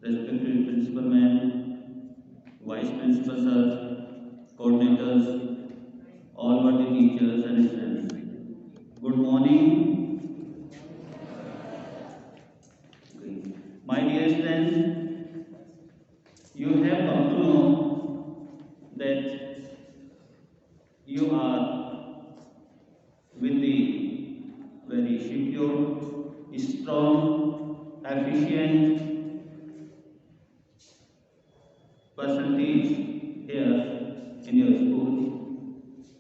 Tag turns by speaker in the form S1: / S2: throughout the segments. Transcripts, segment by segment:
S1: respected principal ma'am, vice principal sir, coordinators, all worthy teachers and students. Good morning. My dear students, you have come to know that you are with the very secure, strong, efficient percentage here in your school.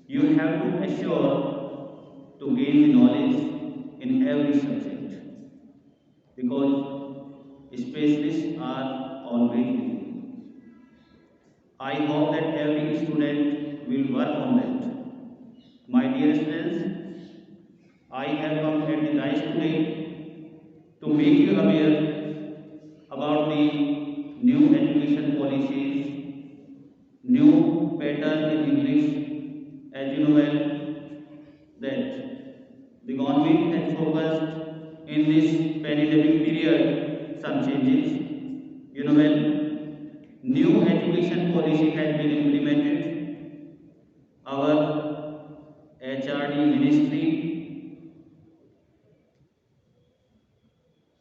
S1: You have to assure to gain the knowledge in every subject because specialists are always with you. I hope that every student will work on that. My dear students, I have come at the right today to make you aware about the new education policies, new pattern in English. As you know well that the government has focused in this pandemic period some changes. You know well, new education policy has been implemented. Our HRD ministry,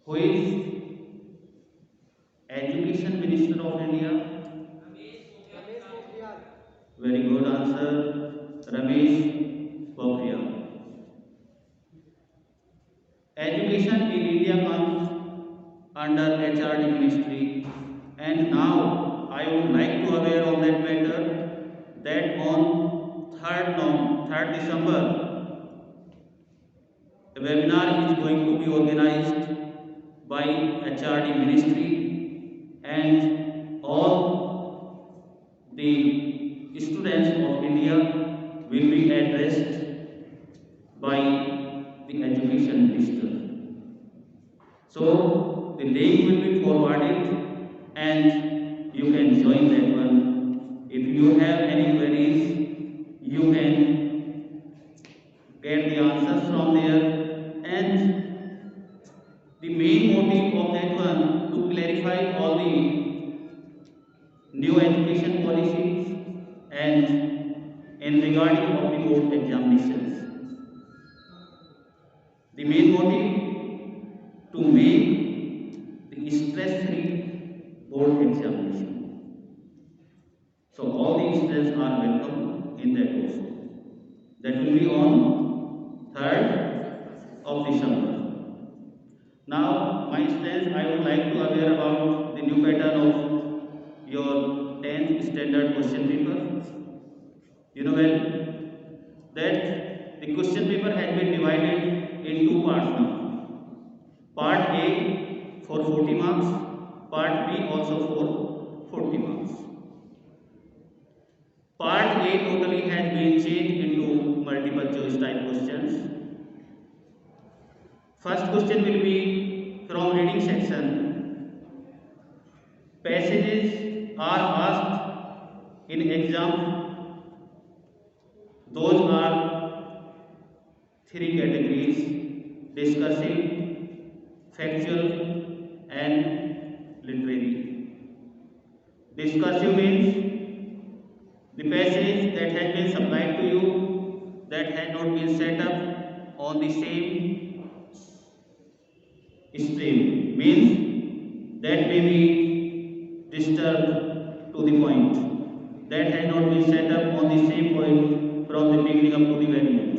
S1: who is Education Minister of India, very good answer, Ramesh Pokhriyal. Education in India comes under HRD ministry, and now I would like to aware on that matter that on 3rd December, a webinar is going to be organized by HRD ministry, and all the students of India will be addressed by the education minister. So the link will be forwarded and you can join that one. If you have any queries, you can get the answers from there, and the main motive of that one to clarify all the new education policies and in regarding of the board examinations. The main motive to make the stress-free board examination. So all the students are welcome in that also. That will be on 3rd of December. Now, my students, I would like to aware about the new pattern of your 10th standard question paper. You know well that the question paper has been divided in two parts now. Part A for 40 marks, Part B also for 40 marks. Part A totally has been changed into multiple choice type questions. First question will be from reading section. Passages are asked in exam. Those are three categories: discussive, factual and literary. Discussive means the passage that has been supplied to you that has not been set up on the same stream, means that may be disturbed to the point, that has not been set up on the same point from the beginning up to the very end.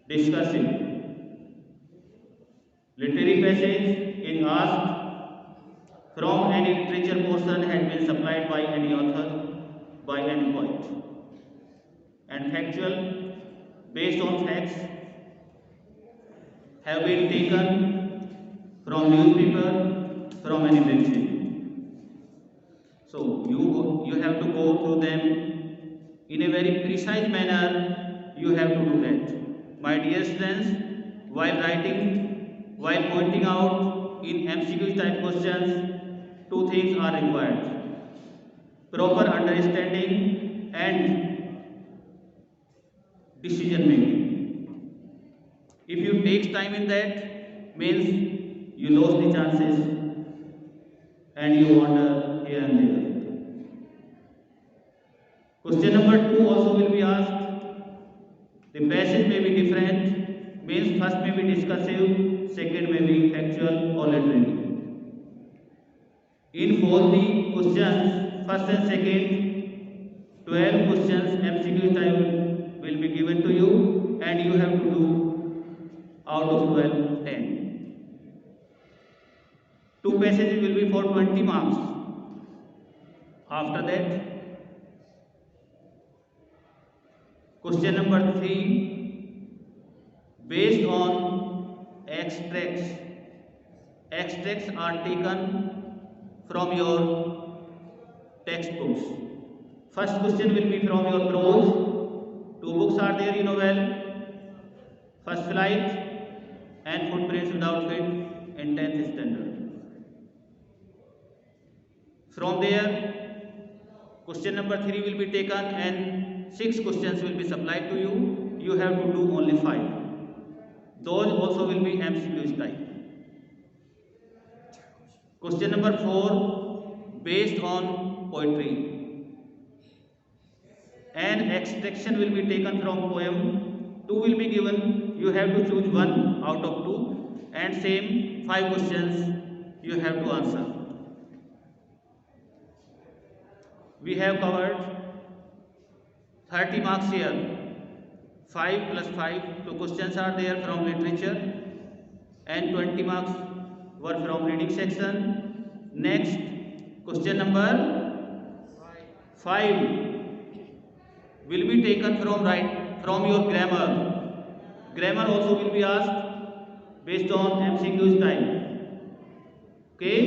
S1: Discussive. Literary passage is asked from any literature portion has been supplied by any author, by any poet. And factual, based on facts, have been taken from newspaper, from any magazine. So you have to go through them in a very precise manner. You have to do that. My dear students, while writing, while pointing out in MCQ type questions, two things are required: proper understanding and decision making. If you take time in that, means you lose the chances and you wander here and there. Question number 2 also will be asked. The passage may be different, means first may be discursive, second may be factual or literary. In both the questions, first and second, 12 questions MCQ type will be given to you and you have to do out of 12, 10. Two passages will be for 20 marks. After that, question number 3, based on extracts. Extracts are taken from your textbooks. First question will be from your prose. 2 books are there, you know well. First Flight and Footprints Without Feet in 10th standard. From there, question number 3 will be taken and 6 questions will be supplied to you. You have to do only 5. Those also will be MCQ type. Question number 4, based on poetry. An extraction will be taken from poem. 2 will be given. You have to choose 1 out of 2 and same 5 questions you have to answer. We have covered 30 marks here. 5 plus 5, 2 questions are there from literature and 20 marks were from reading section. Next, question number 5 will be taken from your grammar. Grammar also will be asked based on MCQ's time. Okay?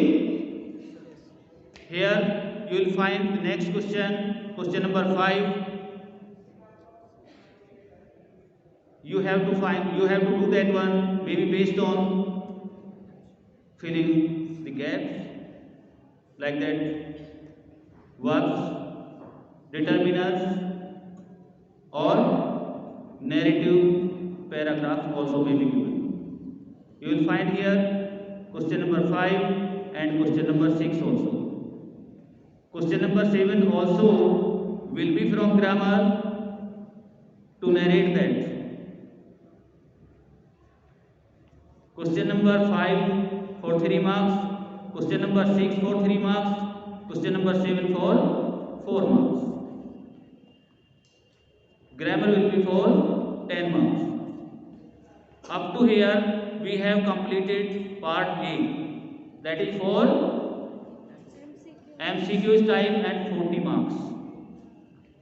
S1: Here you will find the next question, question number 5. You have to do that one, maybe based on filling the gaps, like that, verbs, determiners, or narrative paragraphs also may be given. You will find here question number 5 and question number 6 also. Question number 7 also will be from grammar to narrate that. Question number 5 for 3 marks, question number 6 for 3 marks, question number 7 for 4 marks. Grammar will be for 10 marks. Up to here we have completed part A, that is for MCQ's time and 40 marks.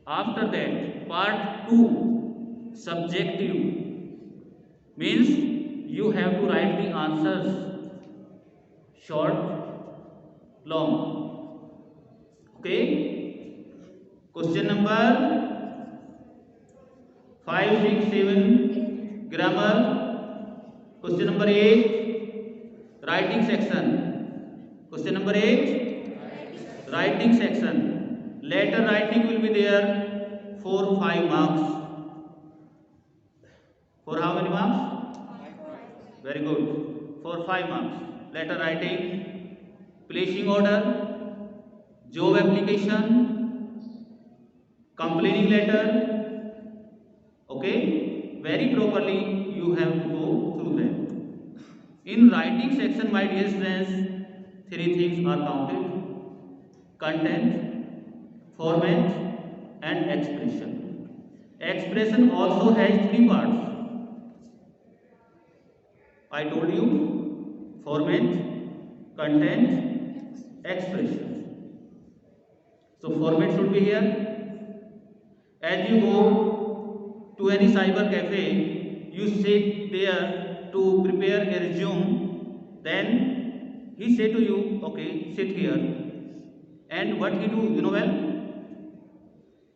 S1: After that, part 2, subjective, means you have to write the answers short, long. Okay? Question number 5, 6, 7, grammar. Question number 8, writing section. Question number 8, writing section. Letter writing will be there for 5 marks. For how many marks? Very good. For 5 marks. Letter writing, placing order, job application, complaining letter. Okay? Very properly you have to go through them. In writing section, my dear friends, 3 things are counted: content, format, and expression. Expression also has 3 parts. I told you: format, content, expression. So format should be here. As you go to any cyber cafe, you sit there to prepare a resume. Then he say to you, okay, sit here. And what he do, you know well?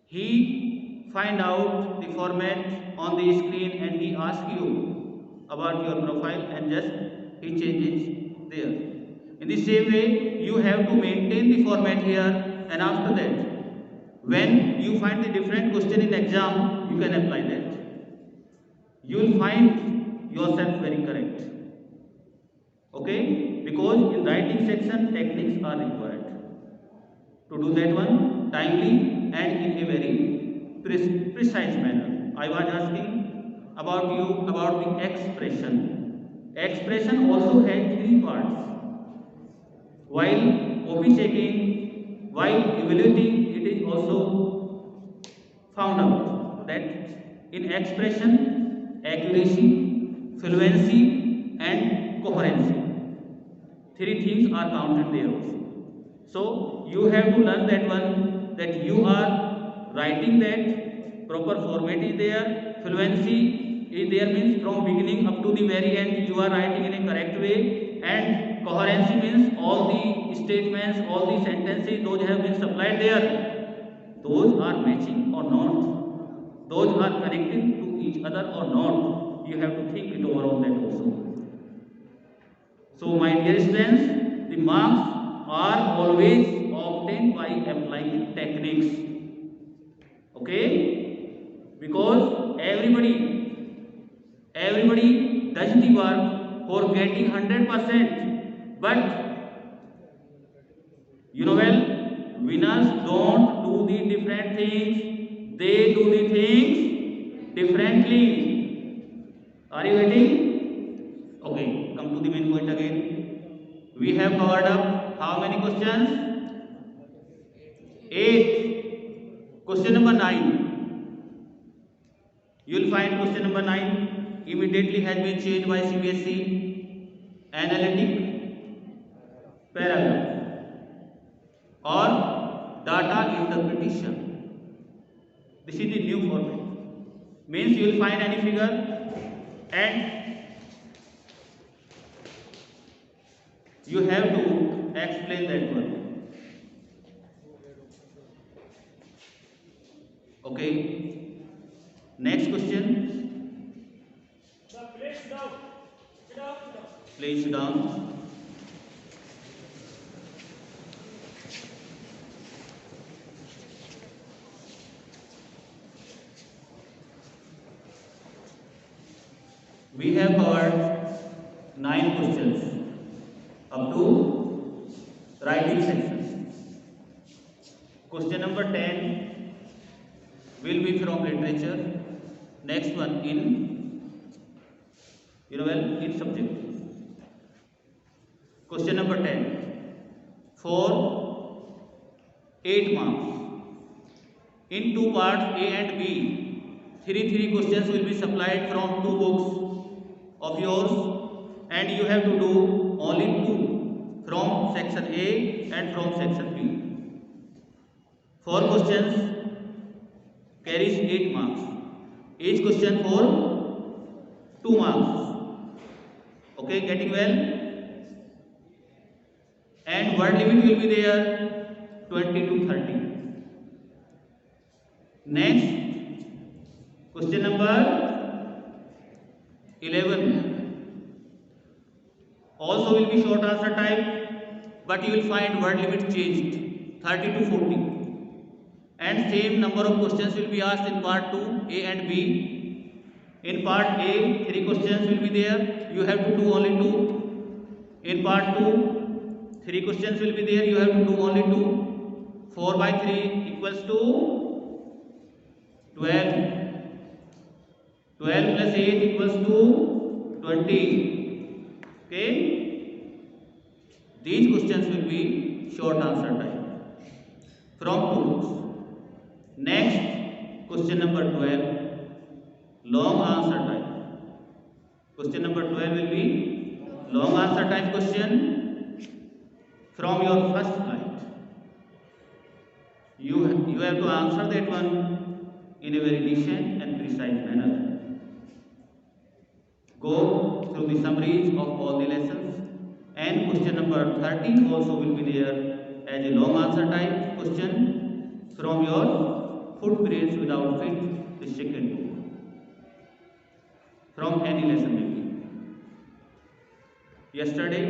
S1: He find out the format on the screen and he ask you about your profile and just he changes there. In the same way, you have to maintain the format here, and after that, when you find the different question in exam, you can apply that. You will find yourself very correct. Okay, because in writing section techniques are required to do that one timely and in a very precise manner. I was asking about you about the expression. Expression also has three parts. While copy checking, while evaluating, it is also found out that in expression, accuracy, fluency, and coherency, three things are counted there also. So you have to learn that one, that you are writing that proper format is there, fluency is there means from beginning up to the very end you are writing in a correct way, and coherency means all the statements, all the sentences those have been supplied there, those are matching or not, those are connecting to each other or not. You have to think it over on that also. So my dear students, the marks are always obtained by applying techniques. Okay? Because everybody does the work for getting 100%. But you know well, winners don't do the different things. They do the things differently. Are you getting? Okay, come to the main point again. We have covered up how many questions? 8. Question number 9. You will find question number 9 immediately has been changed by CBSE. Analytic paragraph or data interpretation. This is the new format. Means you will find any figure and you have to explain that one. Okay. Next question. Please sit down. We have covered 9 questions up to writing section. Question number 10 will be from literature. Next one in subject. Question number 10 for 8 marks. In 2 parts A and B, 3 questions will be supplied from 2 books of yours, and you have to do only 2 from section A and from section B. 4 questions carries 8 marks. Each question for 2 marks. Okay, getting well? And word limit will be there 20 to 30. Next, question number 11 also will be short answer type, but you will find word limit changed 30 to 40, and same number of questions will be asked in part 2 A and B. In part A 3 questions will be there, you have to do only 2. In part 2 3 questions will be there, you have to do only 2. 4 by 3 equals to 12. 12 plus 8 equals to 20. Okay? These questions will be short answer type from 2 books. Next, question number 12, long answer type. Question number 12 will be long answer type question from your first slide. You have to answer that one in a very decent and precise manner. Go through the summaries of all the lessons, and question number 13 also will be there as a long answer type question from your footprints without feet, the second book, from any lesson maybe. Yesterday,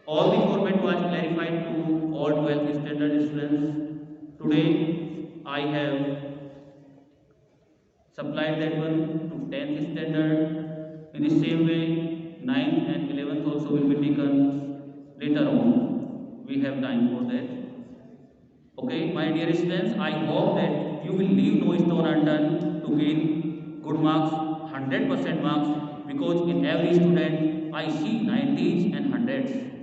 S1: all the format was clarified to all 12th standard students. Today, I have supplied that one to 10th standard. In the same way, 9th and 11th also will be taken later on. We have time for that. Okay, my dear students, I hope that you will leave no stone unturned to gain good marks, 100% marks, because in every student I see 90s and 100s.